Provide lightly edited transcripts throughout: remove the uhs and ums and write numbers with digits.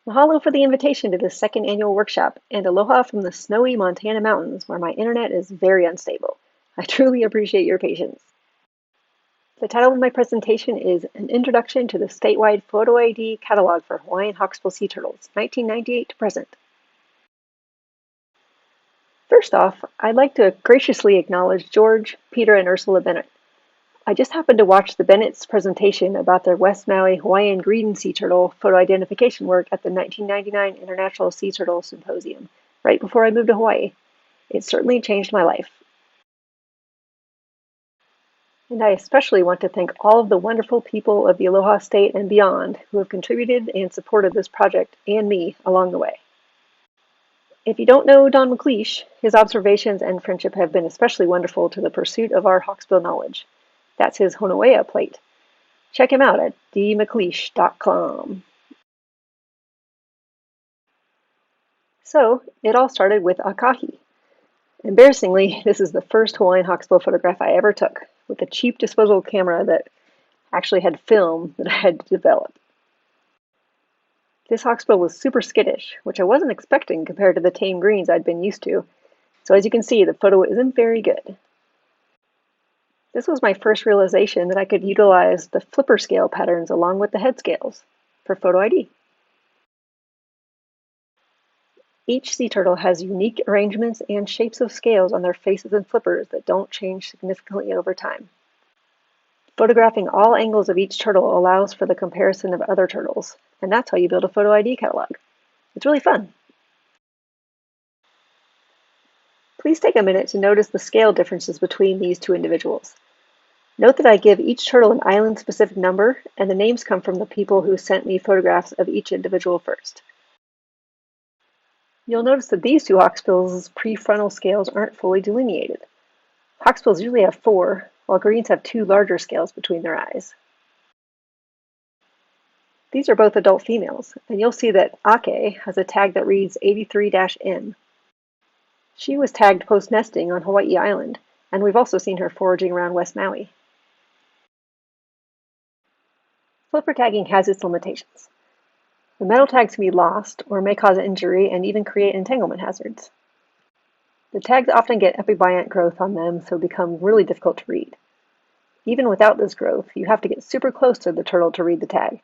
Mahalo for the invitation to this second annual workshop, and aloha from the snowy Montana mountains where my internet is very unstable. I truly appreciate your patience. The title of my presentation is An Introduction to the Statewide Photo ID Catalog for Hawaiian Hawksbill Sea Turtles, 1998 to present. First off, I'd like to graciously acknowledge George, Peter, and Ursula Bennett. I just happened to watch the Bennett's presentation about their West Maui Hawaiian green sea turtle photo identification work at the 1999 International Sea Turtle Symposium, right before I moved to Hawaii. It certainly changed my life. And I especially want to thank all of the wonderful people of the Aloha State and beyond who have contributed and supported this project and me along the way. If you don't know Don McLeish, his observations and friendship have been especially wonderful to the pursuit of our Hawksbill knowledge. That's his Honoea plate. Check him out at dmcleish.com. So, it all started with Akahi. Embarrassingly, this is the first Hawaiian Hawksbill photograph I ever took, with a cheap disposable camera that actually had film that I had to develop. This Hawksbill was super skittish, which I wasn't expecting compared to the tame greens I'd been used to, so as you can see, the photo isn't very good. This was my first realization that I could utilize the flipper scale patterns along with the head scales for photo ID. Each sea turtle has unique arrangements and shapes of scales on their faces and flippers that don't change significantly over time. Photographing all angles of each turtle allows for the comparison of other turtles, and that's how you build a photo ID catalog. It's really fun. Please take a minute to notice the scale differences between these two individuals. Note that I give each turtle an island-specific number, and the names come from the people who sent me photographs of each individual first. You'll notice that these two hawksbills' prefrontal scales aren't fully delineated. Hawksbills usually have 4, while greens have 2 larger scales between their eyes. These are both adult females, and you'll see that Ake has a tag that reads 83-N. She was tagged post-nesting on Hawaii Island, and we've also seen her foraging around West Maui. Flipper tagging has its limitations. The metal tags can be lost, or may cause injury and even create entanglement hazards. The tags often get epibiont growth on them, so become really difficult to read. Even without this growth, you have to get super close to the turtle to read the tag.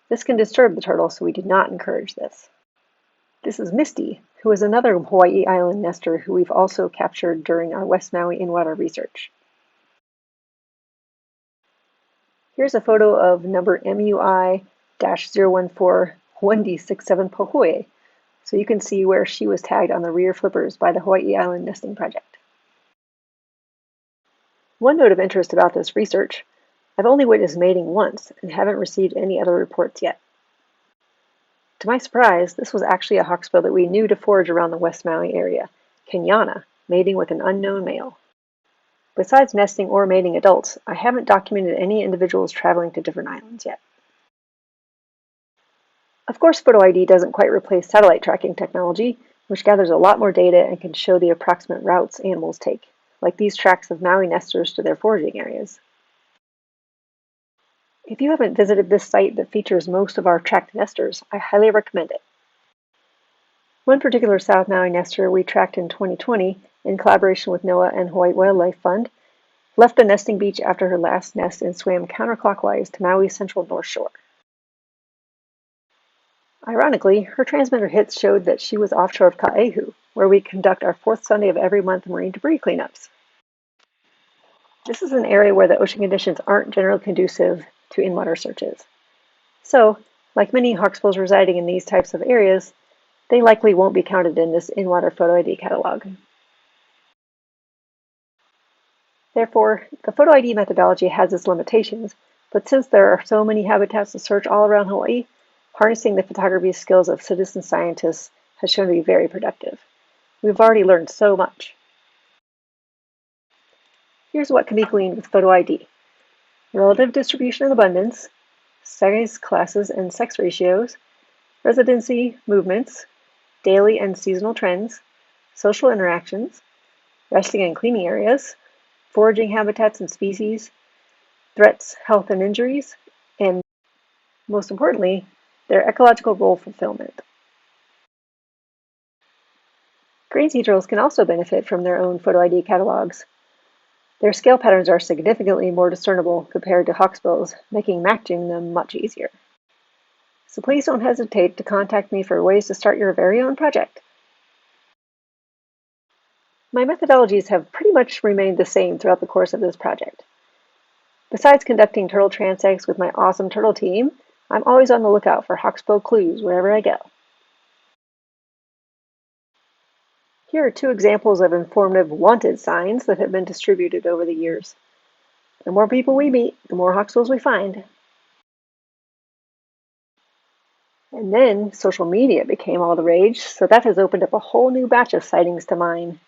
This can disturb the turtle, so we do not encourage this. This is Misty, who is another Hawaii Island nester who we've also captured during our West Maui in-water research. Here's a photo of number MUI-014-1D67 Pohoi, so you can see where she was tagged on the rear flippers by the Hawaii Island Nesting Project. One note of interest about this research, I've only witnessed mating once and haven't received any other reports yet. To my surprise, this was actually a hawksbill that we knew to forage around the West Maui area, Kenyana, mating with an unknown male. Besides nesting or mating adults, I haven't documented any individuals traveling to different islands yet. Of course, photo ID doesn't quite replace satellite tracking technology, which gathers a lot more data and can show the approximate routes animals take, like these tracks of Maui nesters to their foraging areas. If you haven't visited this site that features most of our tracked nesters, I highly recommend it. One particular South Maui nester we tracked in 2020, in collaboration with NOAA and Hawaii Wildlife Fund, left the nesting beach after her last nest and swam counterclockwise to Maui's central north shore. Ironically, her transmitter hits showed that she was offshore of Ka'ehu, where we conduct our 4th Sunday of every month marine debris cleanups. This is an area where the ocean conditions aren't generally conducive to in-water searches. So, like many hawksbills residing in these types of areas, they likely won't be counted in this in-water photo ID catalog. Therefore, the photo ID methodology has its limitations, but since there are so many habitats to search all around Hawaii, harnessing the photography skills of citizen scientists has shown to be very productive. We've already learned so much. Here's what can be gleaned with photo ID. Relative distribution and abundance, size, classes, and sex ratios, residency, movements, daily and seasonal trends, social interactions, resting and cleaning areas, foraging habitats and species, threats, health, and injuries, and most importantly, their ecological role fulfillment. Green sea turtles can also benefit from their own photo ID catalogs. Their scale patterns are significantly more discernible compared to hawksbills, making matching them much easier. So please don't hesitate to contact me for ways to start your very own project. My methodologies have pretty much remained the same throughout the course of this project. Besides conducting turtle transects with my awesome turtle team, I'm always on the lookout for hawksbill clues wherever I go. Here are 2 examples of informative wanted signs that have been distributed over the years. The more people we meet, the more hawksbills we find. And then social media became all the rage, so that has opened up a whole new batch of sightings to mine.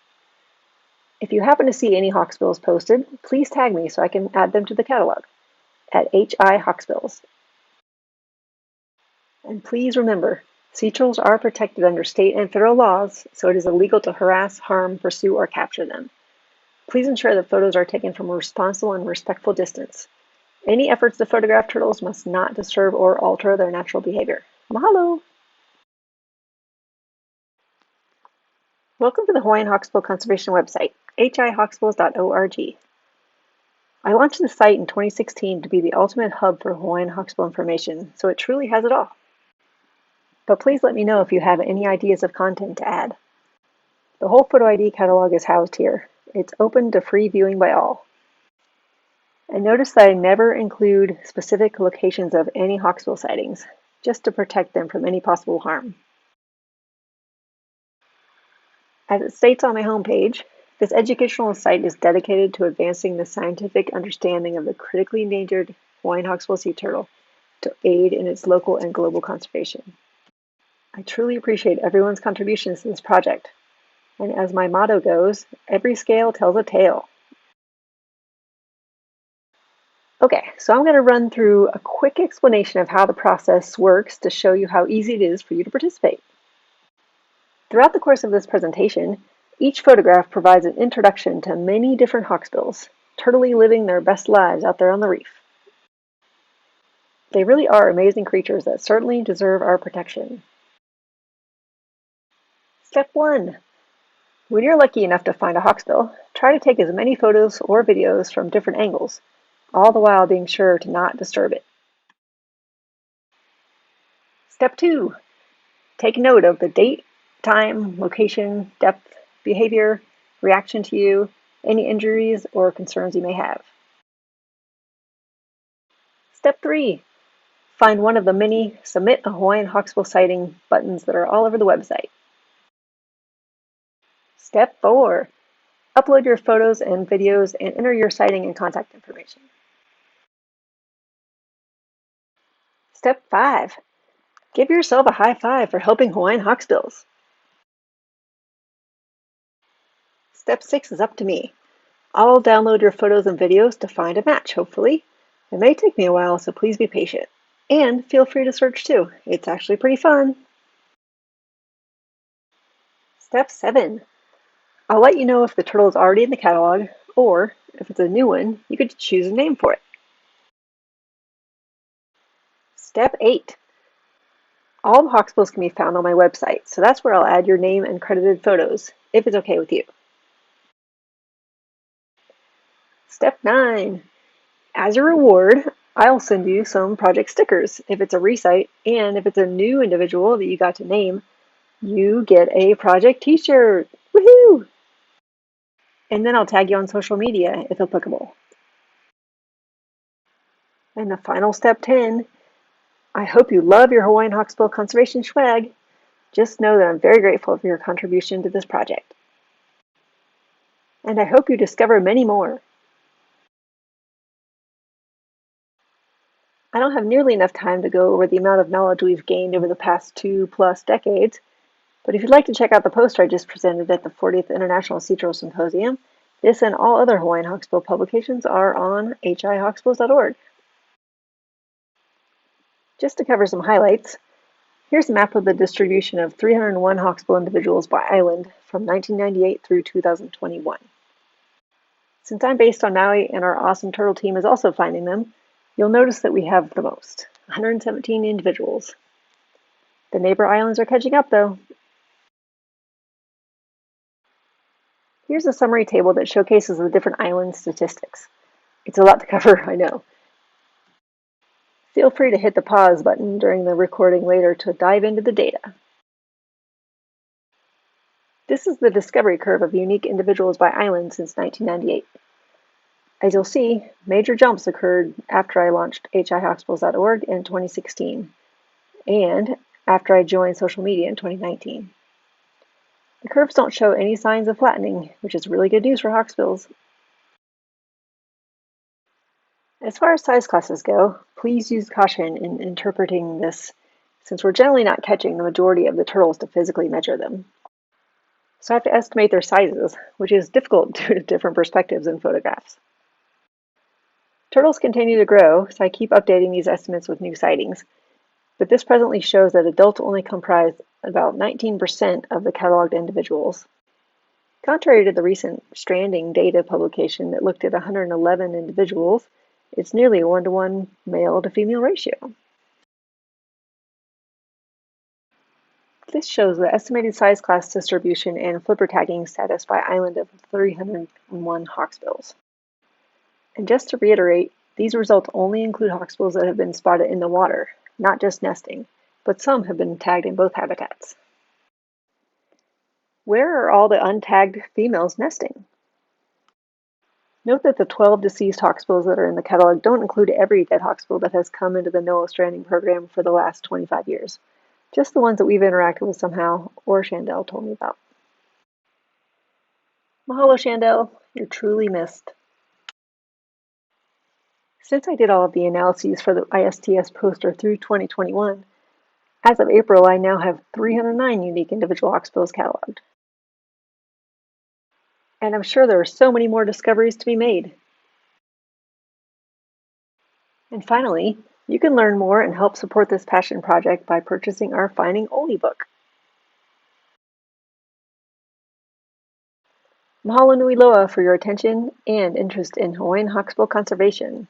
If you happen to see any hawksbills posted, please tag me so I can add them to the catalog at HI Hawksbills. And please remember, sea turtles are protected under state and federal laws, so it is illegal to harass, harm, pursue, or capture them. Please ensure that photos are taken from a responsible and respectful distance. Any efforts to photograph turtles must not disturb or alter their natural behavior. Mahalo! Welcome to the Hawaiian Hawksbill Conservation website, hihawksbills.org. I launched the site in 2016 to be the ultimate hub for Hawaiian hawksbill information, so it truly has it all. But please let me know if you have any ideas of content to add. The whole photo ID catalog is housed here. It's open to free viewing by all. And notice that I never include specific locations of any hawksbill sightings, just to protect them from any possible harm. As it states on my homepage, this educational site is dedicated to advancing the scientific understanding of the critically endangered Hawaiian hawksbill sea turtle to aid in its local and global conservation. I truly appreciate everyone's contributions to this project, and as my motto goes, every scale tells a tale. Okay, so I'm going to run through a quick explanation of how the process works to show you how easy it is for you to participate. Throughout the course of this presentation, each photograph provides an introduction to many different hawksbills, turtily living their best lives out there on the reef. They really are amazing creatures that certainly deserve our protection. Step 1. When you're lucky enough to find a hawksbill, try to take as many photos or videos from different angles, all the while being sure to not disturb it. Step 2. Take note of the date, time, location, depth, behavior, reaction to you, any injuries or concerns you may have. Step 3. Find one of the many Submit a Hawaiian Hawksbill Sighting buttons that are all over the website. Step 4. Upload your photos and videos and enter your sighting and contact information. Step 5. Give yourself a high five for helping Hawaiian hawksbills. Step 6 is up to me. I'll download your photos and videos to find a match, hopefully. It may take me a while, so please be patient. And feel free to search too. It's actually pretty fun. Step 7. I'll let you know if the turtle is already in the catalog, or if it's a new one, you could choose a name for it. Step 8. All the hawksbills can be found on my website, so that's where I'll add your name and credited photos, if it's okay with you. Step 9. As a reward, I'll send you some project stickers if it's a recite, and if it's a new individual that you got to name, you get a project t-shirt. Woohoo! And then I'll tag you on social media if applicable. And the final step 10, I hope you love your Hawaiian hawksbill conservation swag. Just know that I'm very grateful for your contribution to this project. And I hope you discover many more. I don't have nearly enough time to go over the amount of knowledge we've gained over the past 2+ decades, but if you'd like to check out the poster I just presented at the 40th International Sea Turtle Symposium, this and all other Hawaiian hawksbill publications are on hihawksbills.org. Just to cover some highlights, here's a map of the distribution of 301 hawksbill individuals by island from 1998 through 2021. Since I'm based on Maui and our awesome turtle team is also finding them, you'll notice that we have the most, 117 individuals. The neighbor islands are catching up, though. Here's a summary table that showcases the different island statistics. It's a lot to cover, I know. Feel free to hit the pause button during the recording later to dive into the data. This is the discovery curve of unique individuals by island since 1998. As you'll see, major jumps occurred after I launched hihawksbills.org in 2016 and after I joined social media in 2019. The curves don't show any signs of flattening, which is really good news for hawksbills. As far as size classes go, please use caution in interpreting this, since we're generally not catching the majority of the turtles to physically measure them. So I have to estimate their sizes, which is difficult due to different perspectives and photographs. Turtles continue to grow, so I keep updating these estimates with new sightings, but this presently shows that adults only comprise about 19% of the cataloged individuals. Contrary to the recent stranding data publication that looked at 111 individuals, it's nearly a 1-to-1 male to female ratio. This shows the estimated size class distribution and flipper tagging status by island of 301 hawksbills. And just to reiterate, these results only include hawksbills that have been spotted in the water, not just nesting, but some have been tagged in both habitats. Where are all the untagged females nesting? Note that the 12 deceased hawksbills that are in the catalog don't include every dead hawksbill that has come into the NOAA stranding program for the last 25 years. Just the ones that we've interacted with somehow, or Chandel told me about. Mahalo, Chandel. You're truly missed. Since I did all of the analyses for the ISTS poster through 2021, as of April, I now have 309 unique individual hawksbills cataloged. And I'm sure there are so many more discoveries to be made. And finally, you can learn more and help support this passion project by purchasing our Finding Oli book. Mahalo nui loa for your attention and interest in Hawaiian hawksbill conservation.